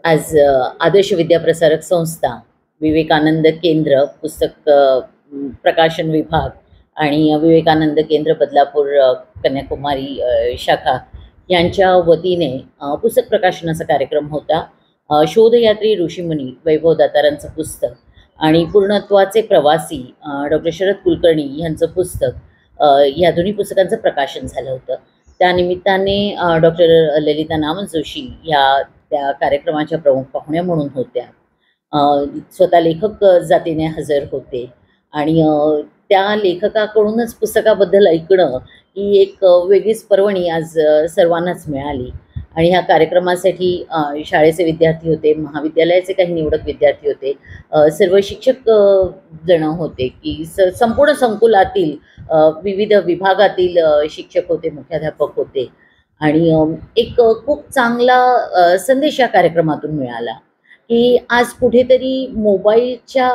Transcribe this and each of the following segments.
आज आदर्श विद्याप्रसारक संस्था, विवेकानंद केंद्र, पुस्तक प्रकाशन विभाग आणि विवेकानंद केंद्र बदलापूर कन्याकुमारी शाखा यांच्या वतीने पुस्तक प्रकाशनाचा कार्यक्रम होता. शोधयात्री ऋषीमुनी वैभव दातारांचं पुस्तक आणि पूर्णत्वाचे प्रवासी डॉक्टर शरद कुलकर्णी यांचं पुस्तक, ह्या दोन्ही पुस्तकांचं प्रकाशन झालं होतं. त्यानिमित्ताने डॉक्टर ललिता नामजोशी ह्या त्या कार्यक्रमाच्या प्रमुख पाहुण्या म्हणून होत्या. स्वतः लेखक जातीने हजर होते आणि त्या लेखकाकडूनच पुस्तकाबद्दल ऐकणं ही एक वेगळीच पर्वणी आज सर्वांनाच मिळाली. आणि ह्या कार्यक्रमासाठी शाळेचे विद्यार्थी होते, महाविद्यालयाचे काही निवडक विद्यार्थी होते, सर्व शिक्षक जण होते की संपूर्ण संकुलातील विविध विभागातील शिक्षक होते, मुख्याध्यापक होते. आणि एक खूप चांगला संदेश या कार्यक्रमातून मिळाला की आज कुठेतरी मोबाईलच्या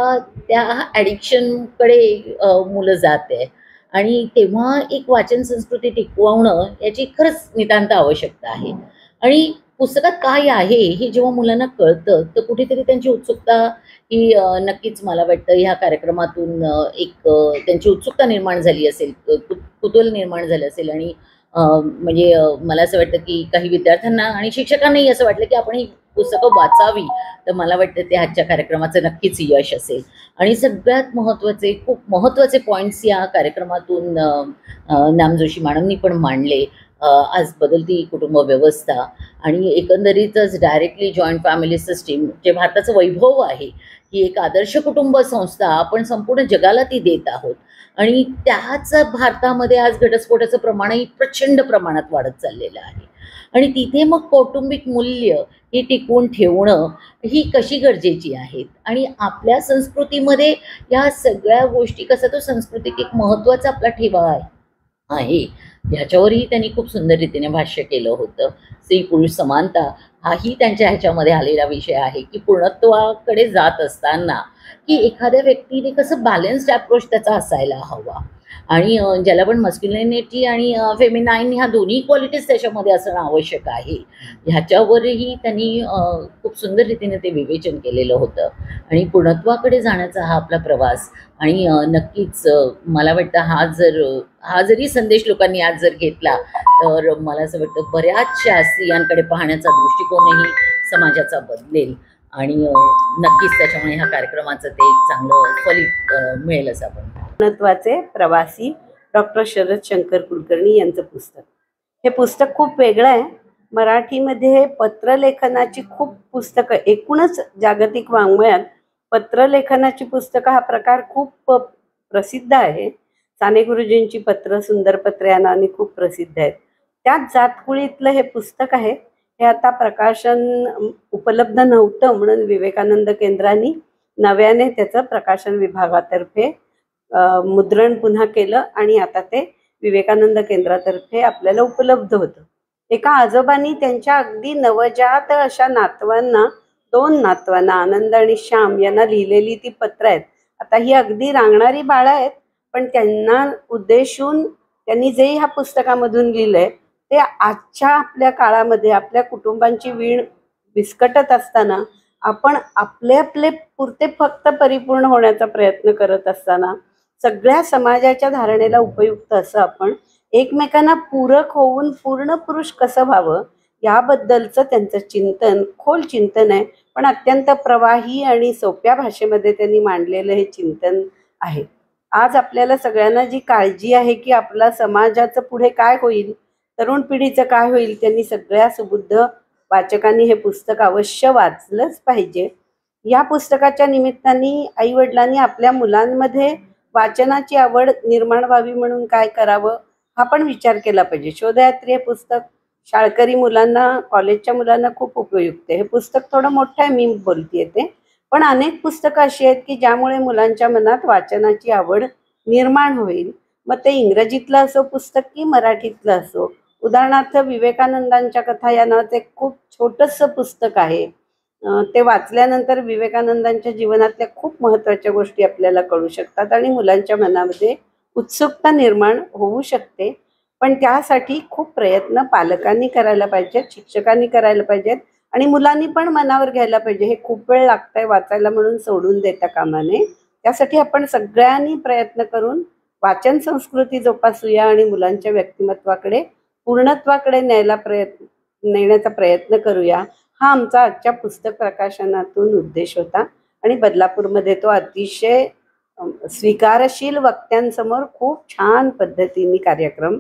त्या ॲडिक्शनकडे मुलं जात आहे आणि तेव्हा एक वाचन संस्कृती टिकवणं याची खरंच नितांत आवश्यकता आहे. आणि पुस्तकात काय आहे हे जेव्हा मुलांना कळतं तर कुठेतरी त्यांची उत्सुकता ही नक्कीच मला वाटतं ह्या कार्यक्रमातून एक त्यांची उत्सुकता निर्माण झाली असेल, कुतूहल निर्माण झालं असेल. आणि म्हणजे मला असं वाटतं की काही विद्यार्थ्यांना आणि शिक्षकांनाही असं वाटलं की आपण ही पुस्तकं वाचावी. तर मला वाटतं ते आजच्या कार्यक्रमाचं नक्कीच यश असेल. आणि सगळ्यात महत्त्वाचे, खूप महत्त्वाचे पॉईंट्स या कार्यक्रमातून नामजोशी मॅडमनी पण मांडले. आज बदलती कुटुंब व्यवस्था आणि एकंदरीतच डायरेक्टली जॉईंट फॅमिली सिस्टीम जे भारताचं वैभव आहे, ही एक आदर्श कुटुंब संस्था आपण संपूर्ण जगाला ती देत आहोत. आणि त्याच भारतामध्ये आज घटस्फोटाचं प्रमाणही प्रचंड प्रमाणात वाढत चाललेलं आहे. आणि तिथे मग कौटुंबिक मूल्य ही टिकवून ठेवणं ही कशी गरजेची आहेत. आणि आपल्या संस्कृतीमध्ये या सगळ्या गोष्टी, कसा तो सांस्कृतिक एक महत्त्वाचा आपला ठेवा आहे, ह्याच्यावरही त्यांनी खूप सुंदर रीतीने भाष्य केलं होतं. स्त्री पुरुष समानता हाही त्यांच्या ह्याच्यामध्ये आलेला विषय आहे की पूर्णत्वाकडे जात असताना की एखाद्या व्यक्तीने कसं बॅलन्स्ड अप्रोच त्याचा असायला हवा. आणि ज्याला पण मस्क्युलिनिटी आणि फेमिनाईन ह्या दोन्ही क्वालिटीज त्याच्यामध्ये असणं आवश्यक आहे, ह्याच्यावरही त्यांनी खूप सुंदर रीतीने ते विवेचन केलेलं होतं. आणि पूर्णत्वाकडे जाण्याचा हा आपला प्रवास. आणि नक्कीच मला वाटतं हा जरी संदेश लोकांनी आज जर घेतला तर मला असं वाटतं बऱ्याचशा स्त्रियांकडे पाहण्याचा दृष्टिकोनही समाजाचा बदलेल. आणि नक्कीच त्याच्यामुळे ह्या कार्यक्रमाचं ते एक चांगलं फलित मिळेल असं आपण. पूर्णत्वाचे प्रवासी डॉक्टर शरद शंकर कुलकर्णी यांचं पुस्तक. हे पुस्तक खूप वेगळं आहे. मराठीमध्ये पत्रलेखनाची खूप पुस्तकं, एकूणच जागतिक वाङ्मयात पत्रलेखनाची पुस्तकं हा प्रकार खूप प्रसिद्ध आहे. साने गुरुजींची पत्र, सुंदर पत्र या नावाने खूप प्रसिद्ध आहेत. त्याच जातकुळीतलं हे पुस्तक आहे. हे आता प्रकाशन उपलब्ध नव्हतं म्हणून विवेकानंद केंद्राने नव्याने त्याचं प्रकाशन विभागातर्फे मुद्रण पुन्हा केलं आणि आता ते विवेकानंद केंद्रातर्फे आपल्याला उपलब्ध होतं. एका आजोबांनी त्यांच्या अगदी नवजात अशा नातवांना, 2 नातवांना, आनंद आणि श्याम यांना लिहिलेली ती पत्र आहेत. आता ही अगदी रांगणारी बाळं आहेत, पण त्यांना उद्देशून त्यांनी जे ह्या पुस्तकामधून लिहिलंय ते आजच्या आपल्या काळामध्ये आपल्या कुटुंबांची वीण विस्कटत असताना, आपण आपले आपले पुरते फक्त परिपूर्ण होण्याचा प्रयत्न करत असताना, सगळ्या समाजाच्या धारणेला उपयुक्त असं आपण एकमेकांना पूरक होऊन पूर्ण पुरुष कसं व्हावं याबद्दलचं त्यांचं चिंतन, खोल चिंतन आहे. पण अत्यंत प्रवाही आणि सोप्या भाषेमध्ये त्यांनी मांडलेलं हे चिंतन आहे. आज आपल्याला सगळ्यांना जी काळजी आहे की आपला समाजाचं पुढे काय होईल, तरुण पिढीचं काय होईल, त्यांनी सगळ्या सुबुद्ध वाचकांनी हे पुस्तक अवश्य वाचलंच पाहिजे. या पुस्तकाच्या निमित्ताने आईवडिलांनी आपल्या मुलांमध्ये वाचनाची आवड निर्माण व्हावी म्हणून काय करावं हा पण विचार केला पाहिजे. शोधयात्री हे पुस्तक शाळकरी मुलांना, कॉलेजच्या मुलांना खूप उपयुक्त आहे. हे पुस्तक थोडं मोठं आहे, मी बोलतीये ते, पण अनेक पुस्तकं अशी आहेत की ज्यामुळे मुलांच्या मनात वाचनाची आवड निर्माण होईल. मग ते इंग्रजीतलं असो पुस्तक की मराठीतलं असो. उदाहरणार्थ विवेकानंदांच्या कथा या नावाचं एक खूप छोटंसं पुस्तक आहे. ते वाचल्यानंतर विवेकानंदांच्या जीवनातल्या खूप महत्त्वाच्या गोष्टी आपल्याला कळू शकतात आणि मुलांच्या मनामध्ये उत्सुकता निर्माण होऊ शकते. पण त्यासाठी खूप प्रयत्न पालकांनी करायला पाहिजेत, शिक्षकांनी करायला पाहिजेत आणि मुलांनी पण मनावर घ्यायला पाहिजे. हे खूप वेळ लागतंय वाचायला म्हणून सोडून देता कामा नये. त्यासाठी आपण सगळ्यांनी प्रयत्न करून वाचन संस्कृती जोपासूया आणि मुलांच्या व्यक्तिमत्वाकडे पूर्णत्वाकडे नेण्याचा प्रयत्न करूया. हा आमचा आजच्या पुस्तक प्रकाशनातून उद्देश होता आणि बदलापूरमध्ये तो अतिशय स्वीकारशील वक्त्यांसमोर खूप छान पद्धतीने कार्यक्रम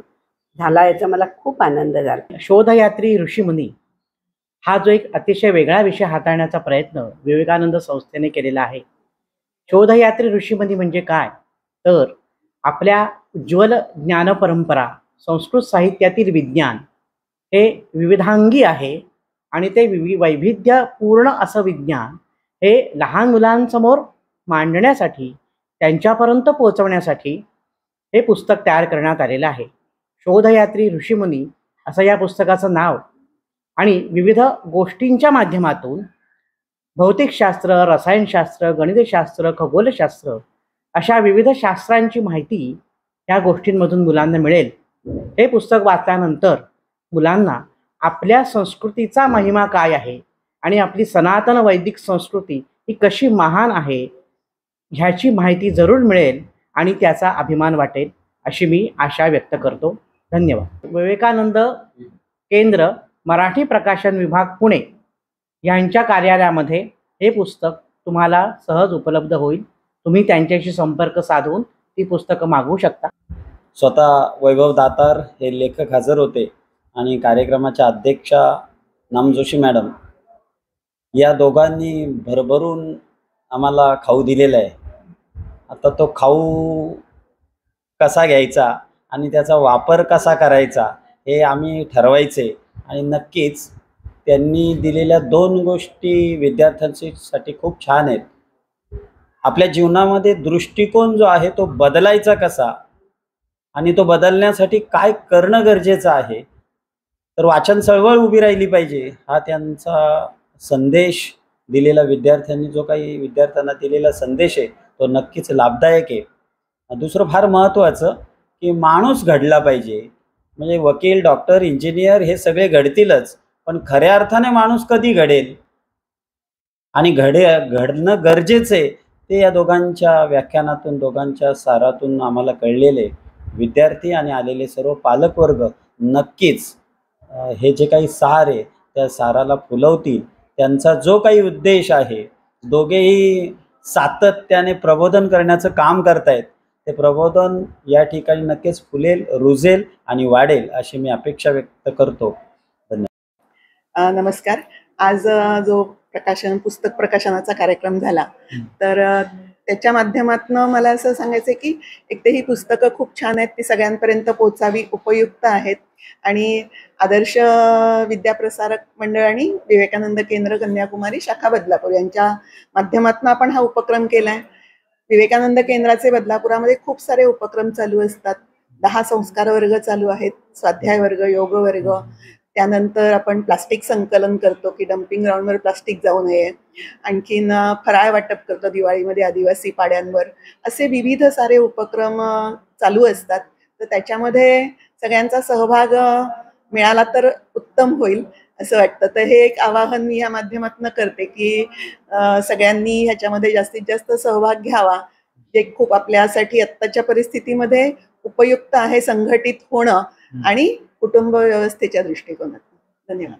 झाला. याचा मला खूप आनंद झाला. शोधयात्री ऋषीमुनी हा जो एक अतिशय वेगळा विषय हाताळण्याचा प्रयत्न विवेकानंद संस्थेने केलेला आहे. शोधयात्री ऋषीमुनी म्हणजे काय, तर आपल्या उज्ज्वल ज्ञान परंपरा संस्कृत साहित्यातील विज्ञान हे विविधांगी आहे आणि ते वैविध्यपूर्ण असं विज्ञान हे लहान मुलांसमोर मांडण्यासाठी, त्यांच्यापर्यंत पोहोचवण्यासाठी हे पुस्तक तयार करण्यात आलेलं आहे. शोधयात्री ऋषीमुनी असं या पुस्तकाचं नाव आणि विविध गोष्टींच्या माध्यमातून भौतिकशास्त्र, रसायनशास्त्र, गणितशास्त्र, खगोलशास्त्र अशा विविध शास्त्रांची माहिती या गोष्टींमधून मुलांना मिळेल. हे पुस्तक वाचल्यानंतर मुलांना आपल्या संस्कृतीचा महिमा काय आहे आणि आपली सनातन वैदिक संस्कृती ही कशी महान आहे ह्याची माहिती जरूर मिळेल आणि त्याचा अभिमान वाटेल अशी मी आशा व्यक्त करतो. धन्यवाद. विवेकानंद केंद्र मराठी प्रकाशन विभाग पुणे यांच्या कार्यालयामध्ये हे पुस्तक तुम्हाला सहज उपलब्ध होईल. तुम्ही त्यांच्याशी संपर्क साधून ती पुस्तकं मागवू शकता. स्वतः वैभव दातार हे लेखक हजर होते आणि कार्यक्रमाच्या अध्यक्षा नामजोशी मॅडम या दोघांनी भरभरून आम्हाला खाऊ दिलेला आहे. आता तो खाऊ कसा घ्यायचा आणि त्याचा वापर कसा करायचा हे आम्ही ठरवायचे आणि नक्कीच त्यांनी दिलेल्या 2 गोष्टी विद्यार्थ्यांसाठी खूप छान आहेत. आपल्या जीवनामध्ये दृष्टिकोन जो आहे तो बदलायचा कसा आणि तो बदलण्यासाठी काय करणं गरजेचं आहे, तर वाचन चळवळ उभी राहिली पाहिजे हा त्यांचा संदेश दिलेला विद्यार्थ्यांनी जो काही विद्यार्थ्यांना दिलेला संदेश आहे तो नक्कीच लाभदायक आहे. दुसरं फार महत्त्वाचं की माणूस घडला पाहिजे. म्हणजे वकील, डॉक्टर, इंजिनियर हे सगळे घडतीलच, पण खऱ्या अर्थाने माणूस कधी घडेल आणि घडणं गरजेचं आहे ते या दोघांच्या व्याख्यानातून, दोघांच्या सारातून आम्हाला कळलेले. विद्यार्थी आणि आलेले सर्व पालकवर्ग नक्कीच हे जे काही सार आहे त्या साराला फुलवतील. त्यांचा जो काही उद्देश आहे, दोघेही सातत्याने प्रबोधन करण्याचं काम करतायत, ते प्रबोधन या ठिकाणी नक्कीच फुलेल, रुजेल आणि वाढेल अशी मी अपेक्षा व्यक्त करतो. धन्यवाद. नमस्कार. आज जो पुस्तक प्रकाशनाचा कार्यक्रम झाला तर त्याच्या माध्यमातून मला असं सांगायचं आहे की एक तर ही पुस्तकं खूप छान आहेत, ती सगळ्यांपर्यंत पोहोचावी, उपयुक्त आहेत आणि आदर्श विद्याप्रसारक मंडळ आणि विवेकानंद केंद्र कन्याकुमारी शाखा बदलापूर यांच्या माध्यमातून आपण हा उपक्रम केला आहे. विवेकानंद केंद्राचे बदलापुरामध्ये खूप सारे उपक्रम चालू असतात. 10 संस्कार वर्ग चालू आहेत, स्वाध्याय वर्ग, योग वर्ग, त्यानंतर आपण प्लास्टिक संकलन करतो की डम्पिंग ग्राउंडवर प्लास्टिक जाऊ नये, आणखीन फराळ वाटप करतो दिवाळीमध्ये आदिवासी पाड्यांवर. असे विविध सारे उपक्रम चालू असतात. तर त्याच्यामध्ये सगळ्यांचा सहभाग मिळाला तर उत्तम होईल असं वाटतं. तर हे एक आवाहन मी या माध्यमातून करते की सगळ्यांनी ह्याच्यामध्ये जास्तीत जास्त सहभाग घ्यावा, जे खूप आपल्यासाठी आत्ताच्या परिस्थितीमध्ये उपयुक्त आहे, संघटित होणं आणि कुटुंब व्यवस्थेच्या दृष्टिकोनातून. धन्यवाद.